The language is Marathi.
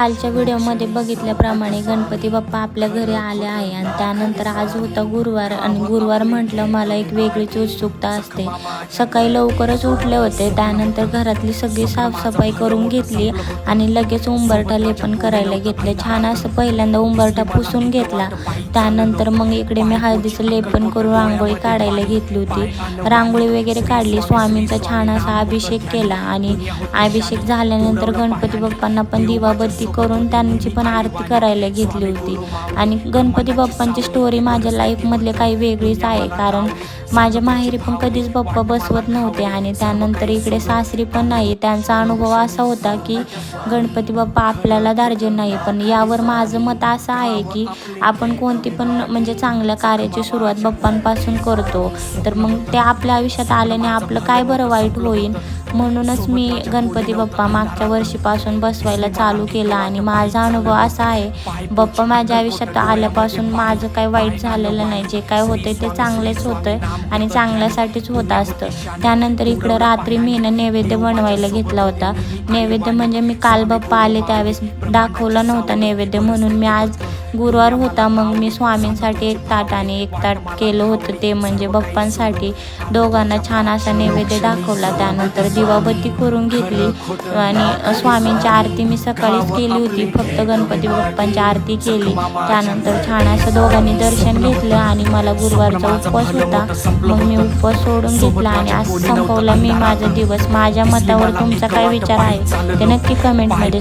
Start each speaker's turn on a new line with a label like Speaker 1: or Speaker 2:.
Speaker 1: कालच्या व्हिडिओमध्ये बघितल्याप्रमाणे गणपती बाप्पा आपल्या घरी आले आहे आणि त्यानंतर आज होता गुरुवार आणि गुरुवार म्हटलं मला एक वेगळीच उत्सुकता असते। सकाळी लवकरच उठले होते, त्यानंतर घरातली सगळी साफसफाई करून घेतली आणि लगेच उंबरठा लेपन करायला घेतले। छान असं पहिल्यांदा उंबरठा पुसून घेतला, त्यानंतर मग इकडे मी हळदीचं लेपन करून रांगोळी काढायला घेतली होती। रांगोळी वगैरे काढली, स्वामींचा छान असा अभिषेक केला आणि अभिषेक झाल्यानंतर गणपती बाप्पांना पण दिवाबत्ती करून त्यांची पण आरती करायला घेतली होती। आणि गणपती बाप्पांची स्टोरी माझ्या लाईफमधले काही वेगळीच आहे, कारण माझ्या माहेरी पण कधीच बाप्पा बसवत नव्हते आणि त्यानंतर इकडे सासरी पण नाही। त्यांचा अनुभव असा होता की गणपती बाप्पा आपल्याला धार्जिन नाही, पण यावर माझं मत असं आहे की आपण कोणती पण म्हणजे चांगल्या कार्याची सुरुवात बाप्पांपासून करतो, तर मग ते आपल्या आयुष्यात आल्याने आपलं काय बरं वाईट होईल। म्हणूनच मी गणपती बाप्पा मागच्या वर्षीपासून बसवायला चालू केला आणि माझा अनुभव असा आहे, बाप्पा माझ्या आयुष्यात आल्यापासून माझं काही वाईट झालेलं नाही। जे काय होतंय ते चांगलेच होतंय आणि चांगल्यासाठीच होत असतं। त्यानंतर इकडं रात्री मी नैवेद्य बनवायला घेतला होता। नैवेद्य म्हणजे मी काल बाप्पा आले त्यावेळेस दाखवला नव्हता नैवेद्य, म्हणून मी आज गुरुवार होता मग मी स्वामींसाठी एक ताट आणि एक ताट केलं होतं, ते म्हणजे बाप्पांसाठी दोघांना छान असा नैवेद्य दाखवला। त्यानंतर दिवाबत्ती करून घेतली आणि स्वामींची आरती मी सकाळीच केली होती, फक्त गणपती बाप्पांची आरती केली। त्यानंतर छान असं दोघांनी दर्शन घेतलं आणि मला गुरुवारचा उपवास होता, मग मी उपवास सोडून घेतला आणि असं संपवला मी माझा दिवस। माझ्या मतावर तुमचा काय विचार आहे ते नक्की कमेंटमध्ये